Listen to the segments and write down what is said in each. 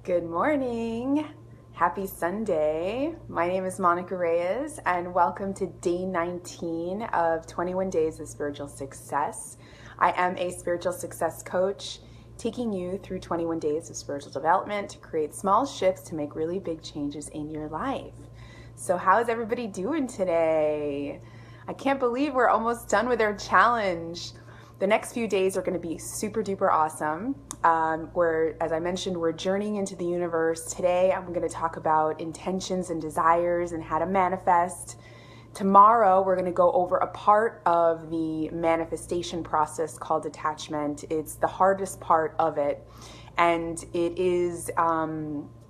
Good morning. Happy Sunday. My name is Monica Reyes, and welcome to day 19 of 21 Days of Spiritual Success. I am a spiritual success coach, taking you through 21 days of spiritual development to create small shifts to make really big changes in your life. So how is everybody doing today? I can't believe we're almost done with our challenge. The next few days are going to be super duper awesome. As I mentioned, we're journeying into the universe. Today, I'm going to talk about intentions and desires and how to manifest. Tomorrow, we're going to go over a part of the manifestation process called attachment. It's the hardest part of it. And it is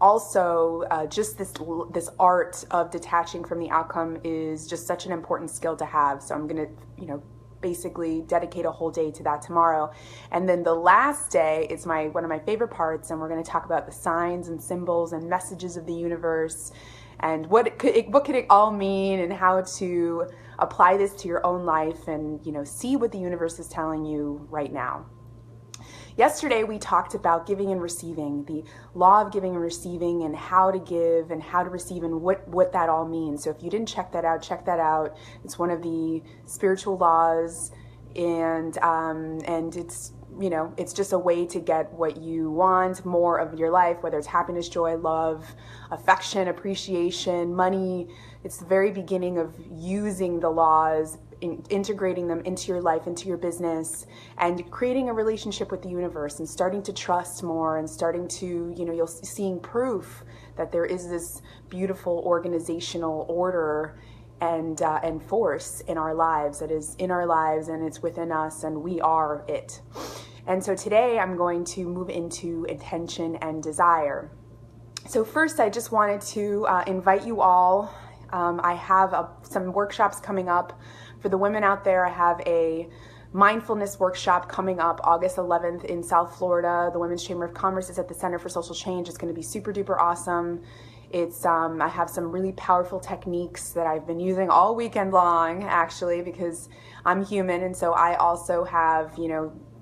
also just this art of detaching from the outcome is just such an important skill to have. So I'm going to, basically dedicate a whole day to that tomorrow. And then the last day is one of my favorite parts, and we're going to talk about the signs and symbols and messages of the universe and what could it all mean and how to apply this to your own life and see what the universe is telling you right now. Yesterday, we talked about giving and receiving, the law of giving and receiving, and how to give and how to receive and what that all means. So if you didn't check that out, check that out. It's one of the spiritual laws, and it's it's just a way to get what you want, more of your life, whether it's happiness, joy, love, affection, appreciation, money. It's the very beginning of using the laws, integrating them into your life, into your business, and creating a relationship with the universe and starting to trust more and starting to, you're seeing proof that there is this beautiful organizational order and force in our lives that is in our lives, and it's within us, and we are it. And so today I'm going to move into intention and desire. So first, I just wanted to invite you all. I have some workshops coming up. For the women out there, I have a mindfulness workshop coming up August 11th in South Florida. The Women's Chamber of Commerce is at the Center for Social Change. It's going to be super duper awesome. I have some really powerful techniques that I've been using all weekend long, actually, because I'm human. And so I also have,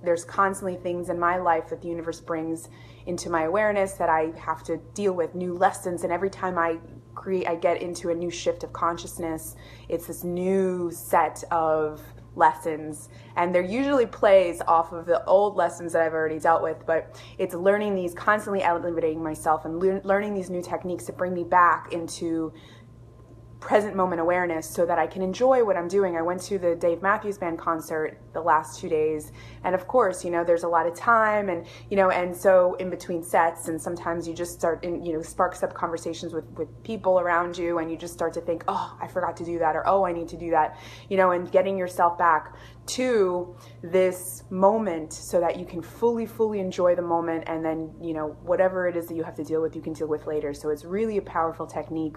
there's constantly things in my life that the universe brings into my awareness that I have to deal with, new lessons. And every time I get into a new shift of consciousness, it's this new set of lessons, and they're usually plays off of the old lessons that I've already dealt with, but it's learning these, constantly elevating myself and learning these new techniques to bring me back into present moment awareness so that I can enjoy what I'm doing. I went to the Dave Matthews Band concert the last 2 days, and of course, there's a lot of time, and and so in between sets, and sometimes you just start sparks up conversations with people around you, and you just start to think, oh, I forgot to do that, or oh, I need to do that, and getting yourself back to this moment so that you can fully enjoy the moment, and then whatever it is that you have to deal with, you can deal with later. So it's really a powerful technique,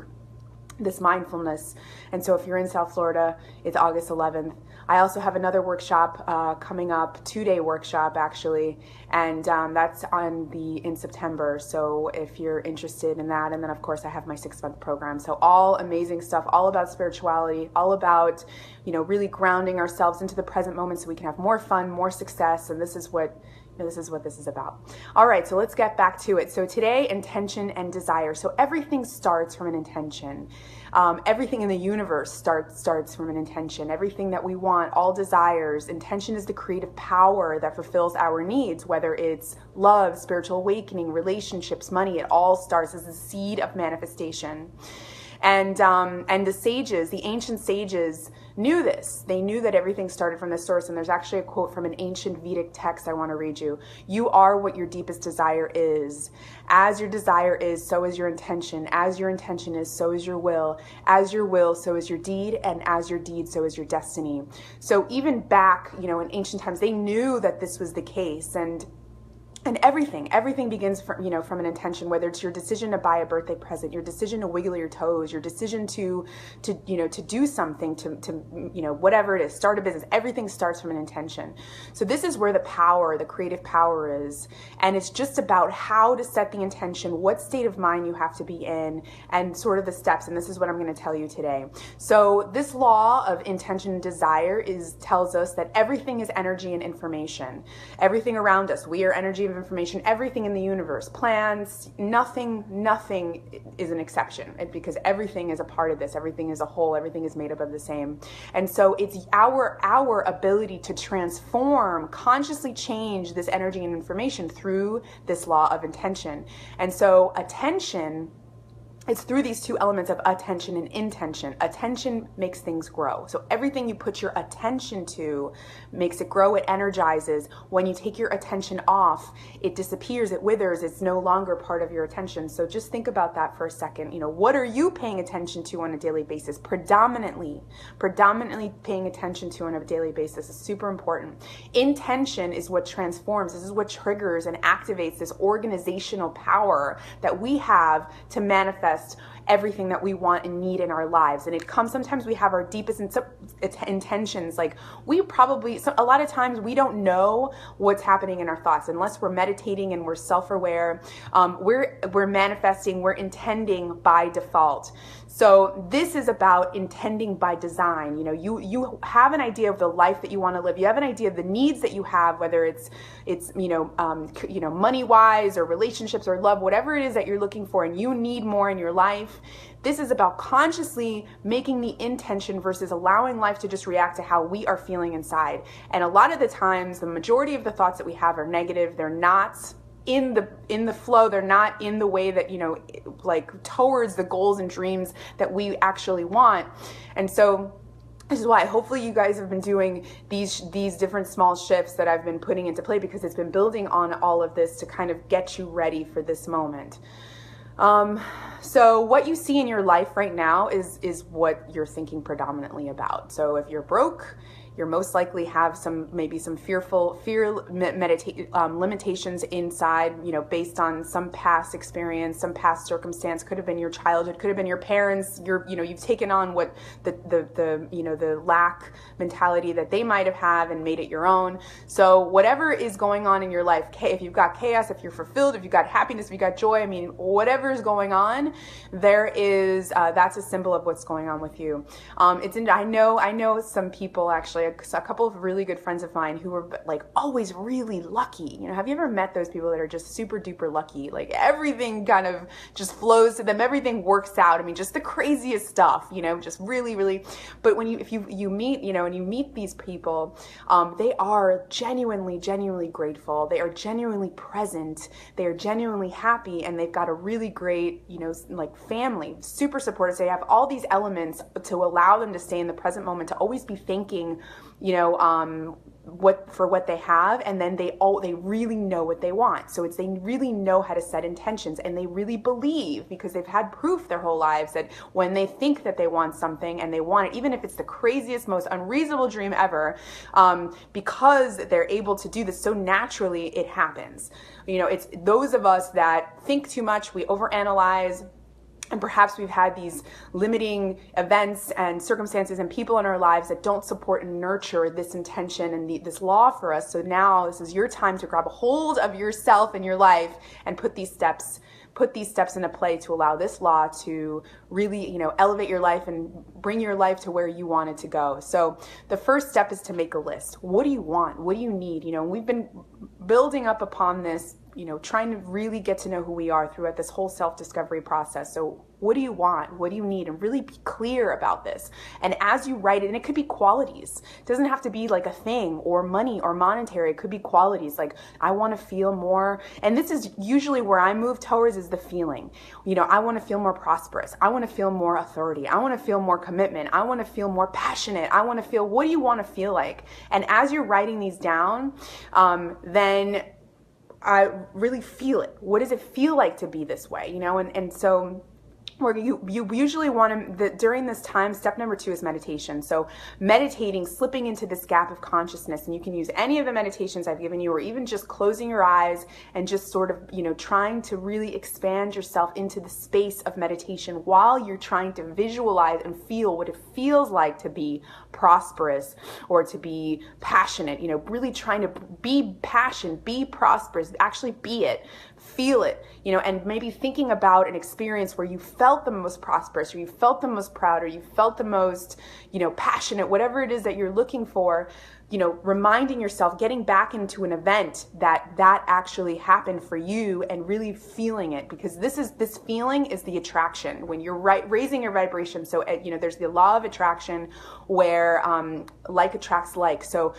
this mindfulness. And so if you're in South Florida, it's August 11th. I also have another workshop coming up, 2-day workshop actually, and that's in September. So if you're interested in that, and then of course I have my 6-month program. So all amazing stuff, all about spirituality, all about really grounding ourselves into the present moment so we can have more fun, more success, and this is what this is about. All right, so let's get back to it. So today, intention and desire. So everything starts from an intention. Everything in the universe starts from an intention. Everything that we want, all desires. Intention is the creative power that fulfills our needs, whether it's love, spiritual awakening, relationships, money. It all starts as a seed of manifestation. And the sages, the ancient sages, knew this. They knew that everything started from this source. And there's actually a quote from an ancient Vedic text I want to read you. You are what your deepest desire is. As your desire is, so is your intention. As your intention is, so is your will. As your will, so is your deed. And as your deed, so is your destiny. So even back, in ancient times, they knew that this was the case. And everything begins from an intention, whether it's your decision to buy a birthday present, your decision to wiggle your toes, your decision to do something, to whatever it is, start a business. Everything starts from an intention. So this is where the power, the creative power is. And it's just about how to set the intention, what state of mind you have to be in, and sort of the steps. And this is what I'm going to tell you today. So this law of intention and desire tells us that everything is energy and information. Everything around us, we are energy and of information, everything in the universe, plants, nothing is an exception, because everything is a part of this. Everything is a whole. Everything is made up of the same. And so it's our ability to transform, consciously change this energy and information through this law of intention. And so attention, it's through these two elements of attention and intention. Attention makes things grow. So everything you put your attention to makes it grow, it energizes. When you take your attention off, it disappears, it withers, it's no longer part of your attention. So just think about that for a second. What are you paying attention to on a daily basis? Predominantly paying attention to on a daily basis is super important. Intention is what transforms. This is what triggers and activates this organizational power that we have to manifest everything that we want and need in our lives. And it comes, sometimes we have our deepest intentions. Like a lot of times we don't know what's happening in our thoughts unless we're meditating and we're self-aware. We're manifesting, we're intending by default. So this is about intending by design. You have an idea of the life that you want to live. You have an idea of the needs that you have, whether it's money wise or relationships or love, whatever it is that you're looking for and you need more in your life. This is about consciously making the intention versus allowing life to just react to how we are feeling inside. And a lot of the times, the majority of the thoughts that we have are negative. They're not in the flow. They're not in the way that, like towards the goals and dreams that we actually want. And so this is why hopefully you guys have been doing these different small shifts that I've been putting into play, because it's been building on all of this to kind of get you ready for this moment. So what you see in your life right now is what you're thinking predominantly about. So if you're broke, you're most likely have maybe some fear limitations inside, based on some past experience, some past circumstance. Could have been your childhood, could have been your parents. You've taken on what the lack mentality that they might have had and made it your own. So whatever is going on in your life, if you've got chaos, if you're fulfilled, if you've got happiness, if you've got joy, whatever is going on, there is that's a symbol of what's going on with you. I know some people, actually, a couple of really good friends of mine who were like always really lucky. Have you ever met those people that are just super duper lucky? Like everything kind of just flows to them. Everything works out. Just the craziest stuff, just really, really. But when you meet these people, they are genuinely grateful. They are genuinely present. They are genuinely happy, and they've got a really great, like family, super supportive. So they have all these elements to allow them to stay in the present moment, to always be thinking, what they have, and then they really know what they want. So they really know how to set intentions, and they really believe, because they've had proof their whole lives, that when they think that they want something and they want it, even if it's the craziest, most unreasonable dream ever, because they're able to do this so naturally, it happens. It's those of us that think too much, we overanalyze, and perhaps we've had these limiting events and circumstances and people in our lives that don't support and nurture this intention and this law for us. So now this is your time to grab a hold of yourself and your life and put these steps into play to allow this law to really, elevate your life and bring your life to where you want it to go. So the first step is to make a list. What do you want? What do you need? We've been building up upon this, trying to really get to know who we are throughout this whole self-discovery process. So what do you want? What do you need? And really be clear about this. And as you write it, and it could be qualities. It doesn't have to be like a thing or money or monetary. It could be qualities. Like, I want to feel more. And this is usually where I move towards, is the feeling. I want to feel more prosperous. I want to feel more authority. I want to feel more commitment. I want to feel more passionate. I want to feel, what do you want to feel like? And as you're writing these down, then I really feel it. What does it feel like to be this way? And so where you usually want to, during this time, step number 2 is meditation. So meditating, slipping into this gap of consciousness, and you can use any of the meditations I've given you, or even just closing your eyes and just sort of, trying to really expand yourself into the space of meditation while you're trying to visualize and feel what it feels like to be prosperous or to be passionate, really trying to be be prosperous, actually be it. Feel it, and maybe thinking about an experience where you felt the most prosperous, or you felt the most proud, or you felt the most, passionate, whatever it is that you're looking for. reminding yourself, getting back into an event that actually happened for you and really feeling it, because this feeling is the attraction when you're raising your vibration. So, there's the law of attraction where like attracts like. So,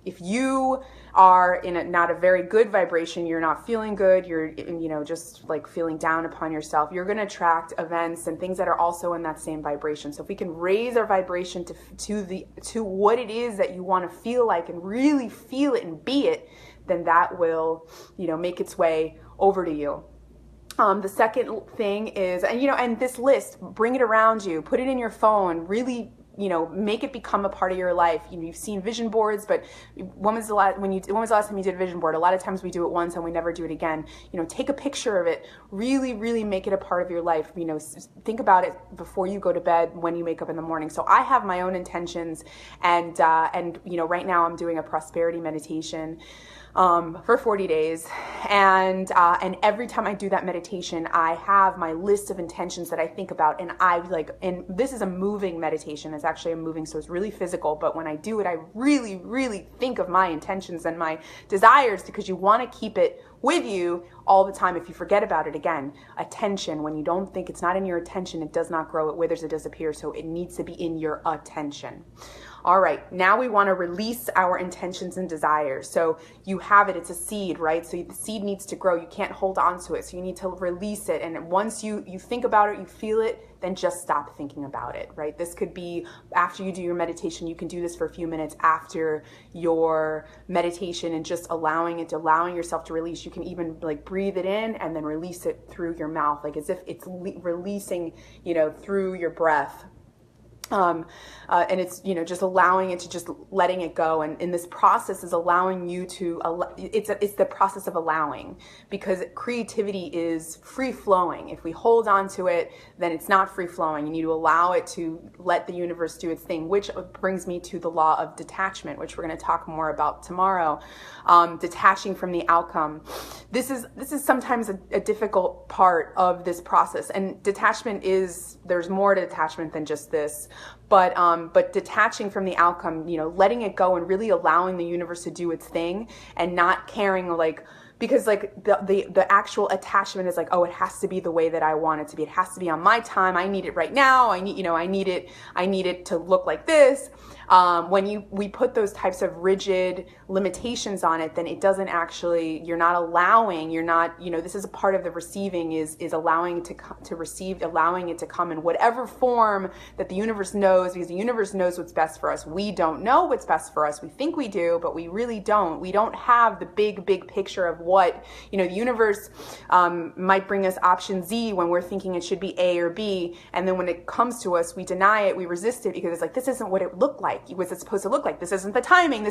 if you are in not a very good vibration, you're not feeling good, you're, just like feeling down upon yourself, you're going to attract events and things that are also in that same vibration. So if we can raise our vibration to what it is that you want to feel like and really feel it and be it, then that will, make its way over to you. The second thing is, and this list, bring it around you, put it in your phone, really, make it become a part of your life. You've seen vision boards, but when was the last time you did a vision board? A lot of times we do it once and we never do it again. Take a picture of it, really, really make it a part of your life. Think about it before you go to bed, when you wake up in the morning. So I have my own intentions, and right now I'm doing a prosperity meditation for 40 days. And every time I do that meditation, I have my list of intentions that I think about, and and this is a moving meditation. It's actually a moving, so it's really physical. But when I do it, I really, really think of my intentions and my desires, because you want to keep it with you all the time. If you forget about it, again, attention, when you don't think, it's not in your attention, it does not grow, it withers, it disappears. So it needs to be in your attention. All right, now we want to release our intentions and desires. So you have it, it's a seed, right? So the seed needs to grow. You can't hold on to it. So you need to release it. And once you think about it, you feel it, then just stop thinking about it, right? This could be after you do your meditation. You can do this for a few minutes after your meditation, and just allowing yourself to release. You can even breathe it in and then release it through your mouth, like as if it's releasing, through your breath. And it's, just allowing it to, just letting it go. And in this process is allowing you to, it's the process of allowing, because creativity is free flowing. If we hold on to it, then it's not free flowing. You need to allow it to let the universe do its thing, which brings me to the law of detachment, which we're going to talk more about tomorrow. Detaching from the outcome. This is sometimes a difficult part of this process. And detachment there's more to detachment than just this. But detaching from the outcome, letting it go and really allowing the universe to do its thing, and not caring, because the actual attachment is oh, it has to be the way that I want it to be. It has to be on my time. I need it right now. I need it to look like this. When we put those types of rigid limitations on it, then it doesn't actually, this is a part of the receiving, is allowing it to receive, allowing it to come in whatever form that the universe knows, because the universe knows what's best for us. We don't know what's best for us. We think we do, but we really don't. We don't have the big picture of what, the universe might bring us option Z when we're thinking it should be A or B. And then when it comes to us, we deny it, we resist it, because it's this isn't what it looked like. Was it supposed to look like? This isn't the timing.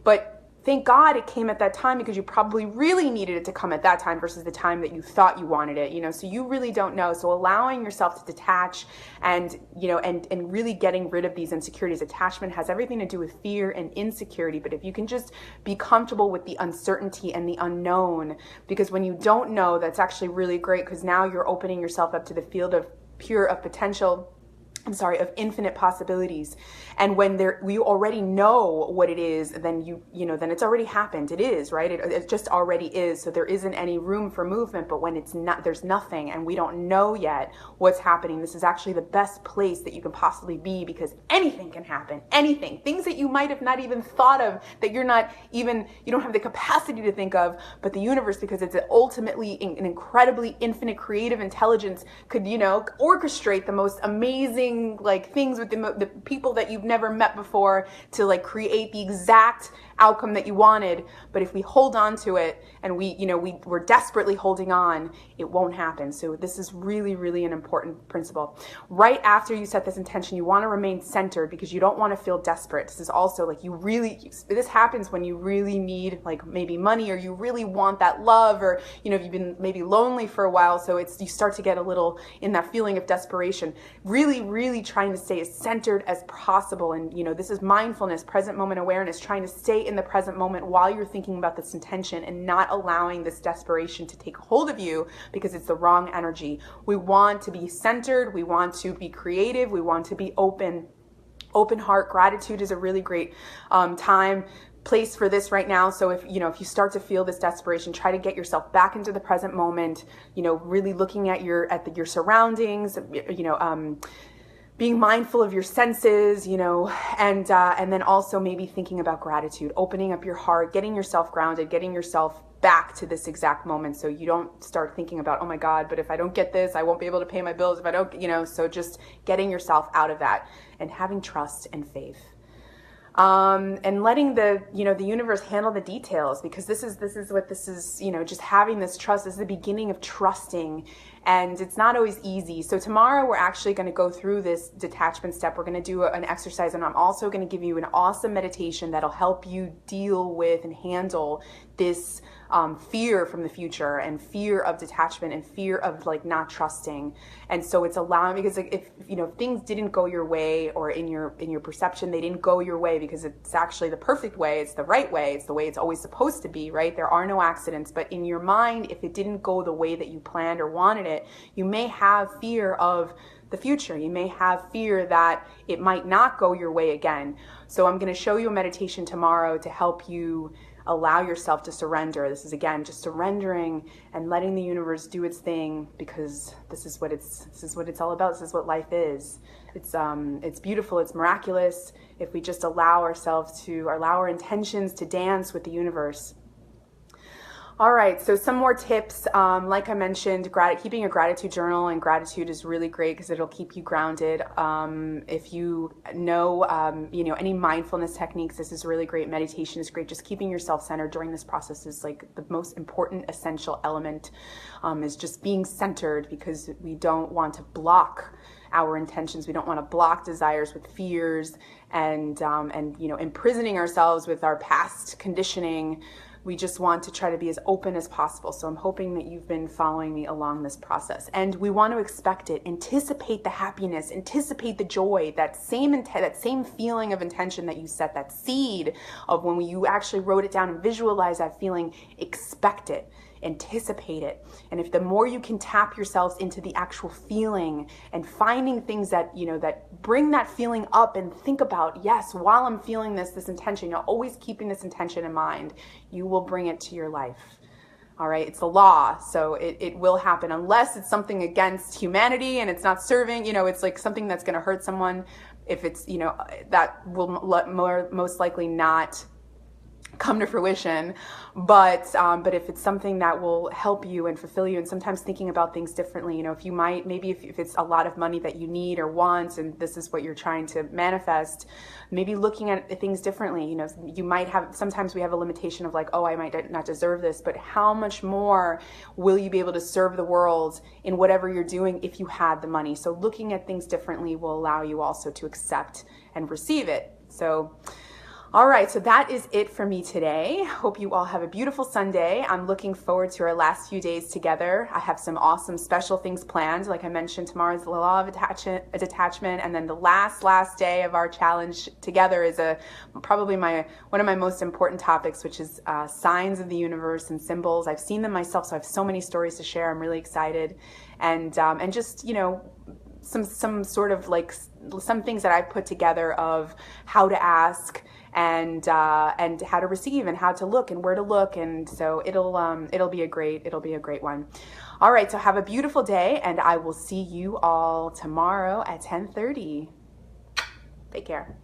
But thank God it came at that time, because you probably really needed it to come at that time versus the time that you thought you wanted it, so you really don't know. So allowing yourself to detach and really getting rid of these insecurities. Attachment has everything to do with fear and insecurity, but if you can just be comfortable with the uncertainty and the unknown, because when you don't know, that's actually really great, because now you're opening yourself up to the field of of infinite possibilities. And when we already know what it is, then then it's already happened. It is, right? It just already is. So there isn't any room for movement. But when it's not, there's nothing, and we don't know yet what's happening. This is actually the best place that you can possibly be, because anything can happen. Anything. Things that you might have not even thought of, that you don't have the capacity to think of, but the universe, because it's ultimately an incredibly infinite creative intelligence, could, orchestrate the most amazing things with the people that you've never met before to create the exact outcome that you wanted. But if we hold on to it and we're desperately holding on, it won't happen. So this is really, really an important principle. Right after you set this intention, you want to remain centered, because you don't want to feel desperate. This is also this happens when you really need maybe money, or you really want that love, or you've been maybe lonely for a while. So you start to get a little in that feeling of desperation. Really, really trying to stay as centered as possible. And this is mindfulness, present moment awareness, trying to stay in the present moment while you're thinking about this intention, and not allowing this desperation to take hold of you, because it's the wrong energy. We want to be centered. We want to be creative. We want to be open. Open heart. Gratitude is a really great place for this right now. So if you start to feel this desperation, try to get yourself back into the present moment, really looking at your surroundings, being mindful of your senses, and then also maybe thinking about gratitude, opening up your heart, getting yourself grounded, getting yourself back to this exact moment, so you don't start thinking about, oh my God, but if I don't get this, I won't be able to pay my bills. If I don't, so just getting yourself out of that and having trust and faith. And letting the universe handle the details, because this is what this is, just having this trust is the beginning of trusting, and it's not always easy. So tomorrow we're actually going to go through this detachment step. We're going to do an exercise, and I'm also going to give you an awesome meditation that'll help you deal with and handle this fear from the future, and fear of detachment, and fear of like not trusting. And so it's allowing, because if things didn't go your way, or in your perception they didn't go your way, because it's actually the perfect way, it's the right way, it's the way it's always supposed to be, right? There are no accidents. But in your mind, if it didn't go the way that you planned or wanted it, you may have fear of the future. You may have fear that it might not go your way again. So I'm going to show you a meditation tomorrow to help you allow yourself to surrender. This is, again, just surrendering and letting the universe do its thing, because this is what it's all about. This is what life is. It's beautiful. It's miraculous if we just allow our intentions to dance with the universe. All right, so some more tips. Like I mentioned, keeping a gratitude journal and gratitude is really great because it'll keep you grounded. If you know, any mindfulness techniques, this is really great. Meditation is great. Just keeping yourself centered during this process is like the most important essential element, is just being centered, because we don't want to block our intentions. We don't want to block desires with fears and imprisoning ourselves with our past conditioning. We just want to try to be as open as possible. So I'm hoping that you've been following me along this process. And we want to expect it, anticipate the happiness, anticipate the joy, that same feeling of intention that you set, that seed of when you actually wrote it down and visualize that feeling, expect it. Anticipate it. And if the more you can tap yourselves into the actual feeling and finding things that that bring that feeling up, and think about, yes, while I'm feeling this intention, always keeping this intention in mind, you will bring it to your life. All right, it's the law, so it will happen, unless it's something against humanity and it's not serving, it's like something that's going to hurt someone. If it's, that will most likely not come to fruition, but if it's something that will help you and fulfill you, and sometimes thinking about things differently, if it's a lot of money that you need or want, and this is what you're trying to manifest, maybe looking at things differently. You might have, sometimes we have a limitation of like, oh, I might not deserve this, but how much more will you be able to serve the world in whatever you're doing if you had the money? So looking at things differently will allow you also to accept and receive it. So all right, so that is it for me today. Hope you all have a beautiful Sunday. I'm looking forward to our last few days together. I have some awesome special things planned. Like I mentioned, tomorrow's the law of detachment, and then the last day of our challenge together is probably one of my most important topics, which is signs of the universe and symbols. I've seen them myself, so I have so many stories to share. I'm really excited, and just some sort of like some things that I've put together of how to ask and how to receive and how to look and where to look, and so it'll be a great one. All right, so have a beautiful day, and I will see you all tomorrow at 10:30. Take care.